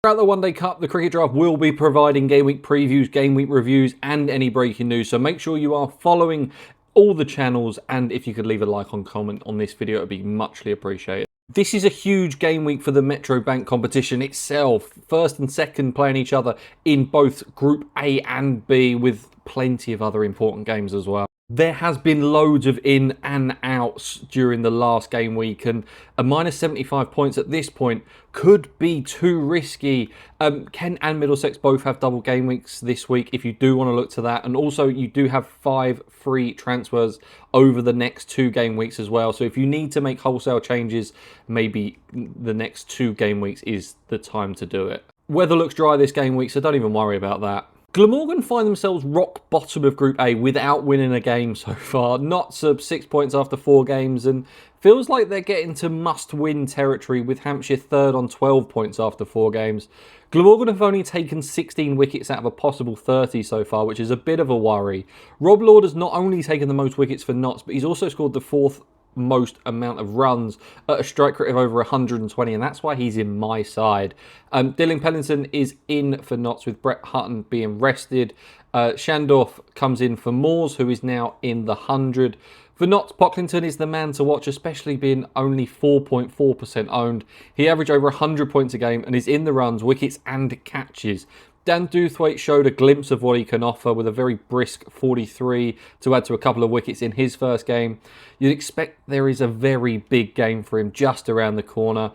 Throughout the One Day Cup, the Cricket Draft will be providing game week previews, game week reviews, and any breaking news. So make sure you are following all the channels, and if you could leave a like and comment on this video, it would be muchly appreciated. This is a huge game week for the Metro Bank competition itself. First and second playing each other in both Group A and B, with plenty of other important games as well. There has been loads of in and outs during the last game week, and a minus 75 points at this point could be too risky. Kent and Middlesex both have double game weeks this week if you do want to look to that, and also you do have 5 free transfers over the next 2 game weeks as well. So if you need to make wholesale changes, maybe the next 2 game weeks is the time to do it. Weather looks dry this game week, so don't even worry about that. Glamorgan find themselves rock bottom of Group A without winning a game so far. Notts are 6 points after 4 games, and feels like they're getting to must-win territory, with Hampshire third on 12 points after 4 games. Glamorgan have only taken 16 wickets out of a possible 30 so far, which is a bit of a worry. Rob Lord has not only taken the most wickets for Notts, but he's also scored the 4th most amount of runs at a strike rate of over 120, and that's why he's in my side. Dylan Pellington is in for Notts, with Brett Hutton being rested. Shandorf comes in for Moores, who is now in the 100. For Notts, Pocklington is the man to watch, especially being only 4.4% owned. He averaged over 100 points a game and is in the runs, wickets and catches. Dan Dewthwaite showed a glimpse of what he can offer with a very brisk 43 to add to a couple of wickets in his first game. You'd expect there is a very big game for him just around the corner.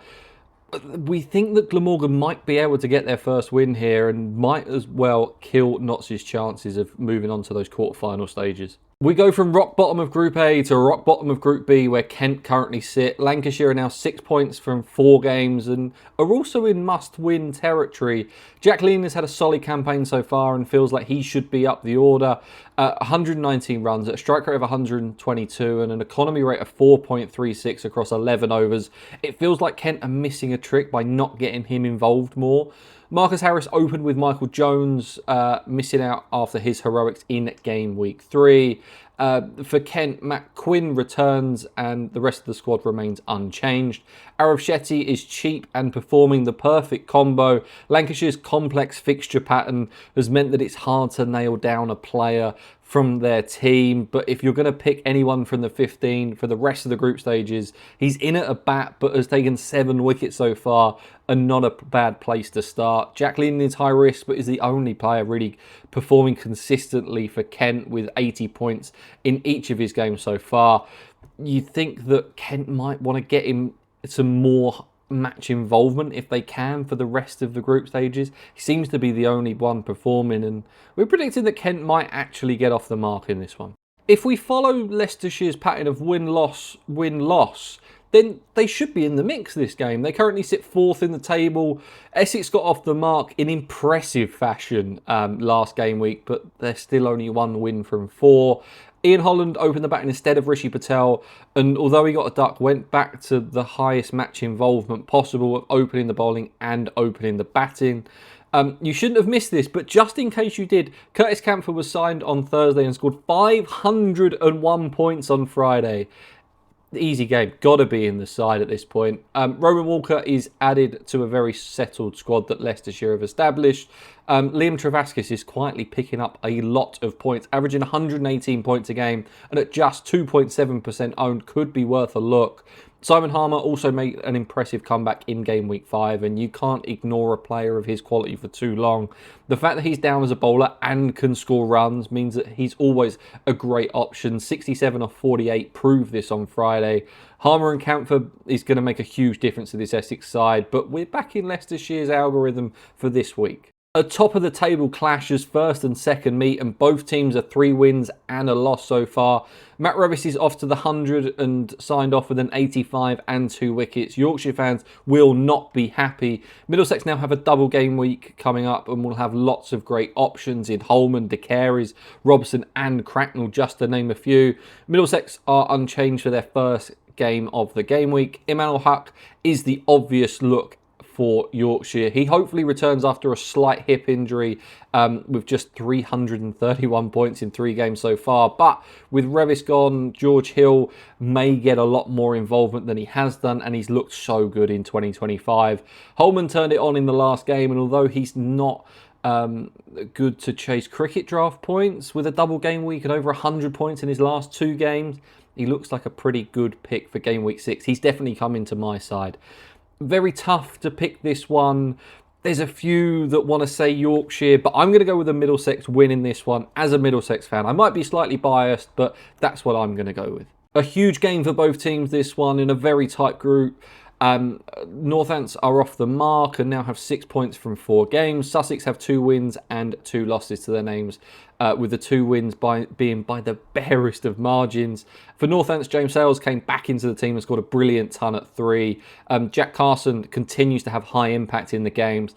We think that Glamorgan might be able to get their first win here and might as well kill Notts' chances of moving on to those quarterfinal stages. We go from rock bottom of Group A to rock bottom of Group B, where Kent currently sit. Lancashire are now 6 points from 4 games and are also in must-win territory. Jack Lean has had a solid campaign so far and feels like he should be up the order. 119 runs at a strike rate of 122 and an economy rate of 4.36 across 11 overs. It feels like Kent are missing a trick by not getting him involved more. Marcus Harris opened with Michael Jones missing out after his heroics in game week 3. For Kent, Matt Quinn returns and the rest of the squad remains unchanged. Arav Shetty is cheap and performing the perfect combo. Lancashire's complex fixture pattern has meant that it's hard to nail down a player from their team, but if you're going to pick anyone from the 15 for the rest of the group stages, he's in at a bat but has taken 7 wickets so far and not a bad place to start. Jack Lean is high risk but is the only player really performing consistently for Kent with 80 points in each of his games so far. You think that Kent might want to get him some more match involvement if they can for the rest of the group stages. He seems to be the only one performing, and we're predicting that Kent might actually get off the mark in this one. If we follow Leicestershire's pattern of win-loss, win-loss, then they should be in the mix this game. They currently sit 4th in the table. Essex got off the mark in impressive fashion last game week, but they're still only 1 win from 4. Ian Holland opened the batting instead of Rishi Patel, and although he got a duck, went back to the highest match involvement possible of opening the bowling and opening the batting. You shouldn't have missed this, but just in case you did, Curtis Campher was signed on Thursday and scored 501 points on Friday. Easy game, gotta be in the side at this point. Roman Walker is added to a very settled squad that Leicestershire have established. Liam Travaskis is quietly picking up a lot of points, averaging 118 points a game, and at just 2.7% owned, could be worth a look. Simon Harmer also made an impressive comeback in game week 5, and you can't ignore a player of his quality for too long. The fact that he's down as a bowler and can score runs means that he's always a great option. 67 off 48 proved this on Friday. Harmer and Campher is going to make a huge difference to this Essex side, but we're back in Leicestershire's algorithm for this week. A top of the table clash as first and second meet, and both teams are 3 wins and a loss so far. Matt Revis is off to the 100 and signed off with an 85 and 2 wickets. Yorkshire fans will not be happy. Middlesex now have a double game week coming up and will have lots of great options in Holman, De Carys, Robson and Cracknell, just to name a few. Middlesex are unchanged for their first game of the game week. Emmanuel Huck is the obvious look for Yorkshire. He hopefully returns after a slight hip injury with just 331 points in 3 games so far. But with Revis gone, George Hill may get a lot more involvement than he has done, and he's looked so good in 2025. Holman turned it on in the last game, and although he's not good to chase cricket draft points, with a double game week and over 100 points in his last 2 games, he looks like a pretty good pick for game week 6. He's definitely come into my side. Very tough to pick this one. There's a few that want to say Yorkshire, but I'm going to go with a Middlesex win in this one as a Middlesex fan. I might be slightly biased, but that's what I'm going to go with. A huge game for both teams this one in a very tight group. Northants are off the mark and now have 6 points from 4 games. Sussex have 2 wins and 2 losses to their names, with the 2 wins being by the barest of margins. For Northants, James Sales came back into the team and scored a brilliant ton at 3. Jack Carson continues to have high impact in the games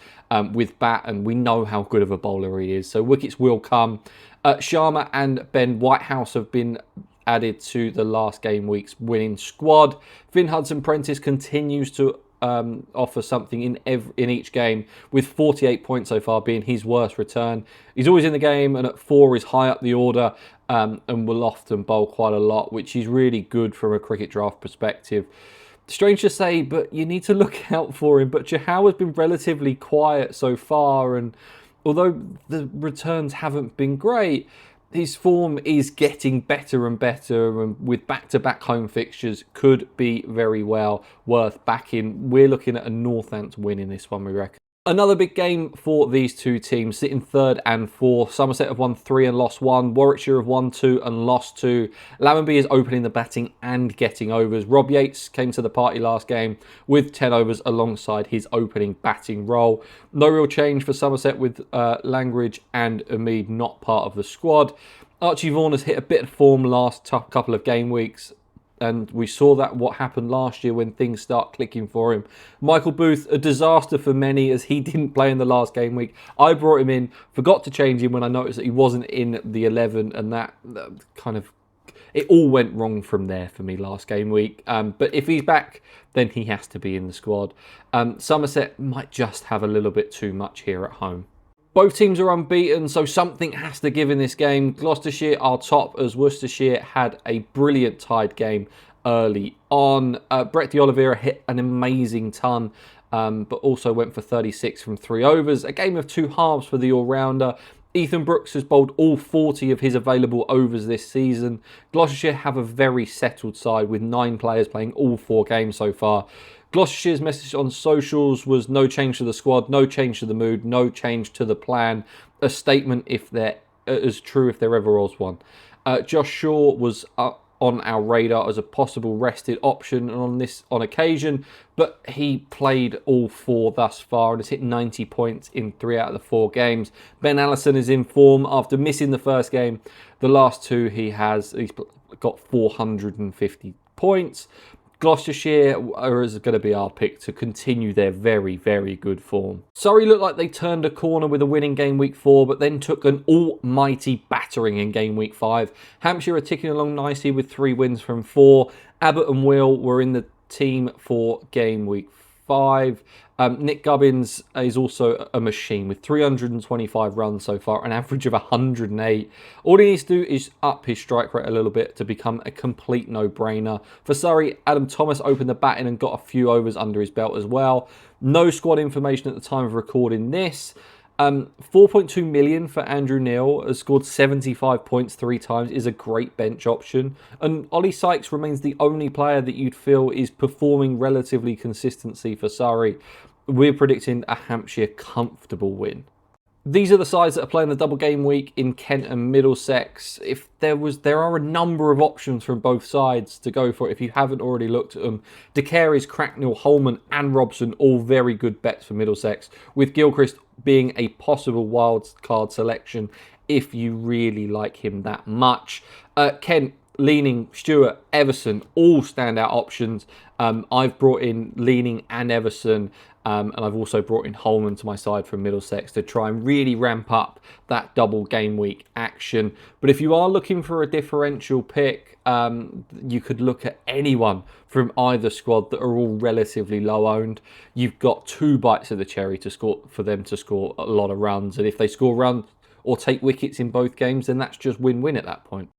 with bat, and we know how good of a bowler he is, so wickets will come. Sharma and Ben Whitehouse have been added to the last game week's winning squad. Finn Hudson-Prentice continues to offer something in each game, with 48 points so far being his worst return. He's always in the game, and at 4 is high up the order and will often bowl quite a lot, which is really good from a cricket draft perspective. Strange to say, but you need to look out for him. But Chahal has been relatively quiet so far, and although the returns haven't been great, his form is getting better and better, and with back-to-back home fixtures could be very well worth backing. We're looking at a Northants win in this one, we reckon. Another big game for these two teams, sitting 3rd and 4th. Somerset have won 3 and lost 1. Warwickshire have won 2 and lost 2. Lammonby is opening the batting and getting overs. Rob Yates came to the party last game with 10 overs alongside his opening batting role. No real change for Somerset, with Langridge and Umid not part of the squad. Archie Vaughan has hit a bit of form last couple of game weeks, and we saw that what happened last year when things start clicking for him. Michael Booth, a disaster for many as he didn't play in the last game week. I brought him in, forgot to change him when I noticed that he wasn't in the 11, and that kind of, it all went wrong from there for me last game week. But if he's back, then he has to be in the squad. Somerset might just have a little bit too much here at home. Both teams are unbeaten, so something has to give in this game. Gloucestershire are top, as Worcestershire had a brilliant tied game early on. Brett de Oliveira hit an amazing ton, but also went for 36 from 3 overs. A game of 2 halves for the all-rounder. Ethan Brooks has bowled all 40 of his available overs this season. Gloucestershire have a very settled side, with 9 players playing all 4 games so far. Gloucestershire's message on socials was no change to the squad, no change to the mood, no change to the plan. A statement if there is true if there ever was one. Josh Shaw was on our radar as a possible rested option on occasion, but he played all 4 thus far and has hit 90 points in 3 out of the 4 games. Ben Allison is in form after missing the first game. The last 2 he's got 450 points. Gloucestershire is going to be our pick to continue their very, very good form. Surrey looked like they turned a corner with a win in game week 4, but then took an almighty battering in game week 5. Hampshire are ticking along nicely with 3 wins from 4. Abbott and Will were in the team for game week 5. Nick Gubbins is also a machine with 325 runs so far, an average of 108. All he needs to do is up his strike rate a little bit to become a complete no-brainer. For Surrey, Adam Thomas opened the batting and got a few overs under his belt as well. No squad information at the time of recording this. 4.2 million for Andrew Neil, has scored 75 points 3 times, is a great bench option. And Ollie Sykes remains the only player that you'd feel is performing relatively consistency for Surrey. We're predicting a Hampshire comfortable win. These are the sides that are playing the double game week in Kent and Middlesex. There are a number of options from both sides to go for if you haven't already looked at them. De Carey's, Cracknell, Holman and Robson, all very good bets for Middlesex, with Gilchrist being a possible wild card selection if you really like him that much. Kent, Leaning, Stewart, Everson, all standout options. I've brought in Leaning and Everson, and I've also brought in Holman to my side from Middlesex to try and really ramp up that double game week action. But if you are looking for a differential pick, you could look at anyone from either squad that are all relatively low owned. You've got 2 bites of the cherry to score for them to score a lot of runs, and if they score runs or take wickets in both games, then that's just win-win at that point.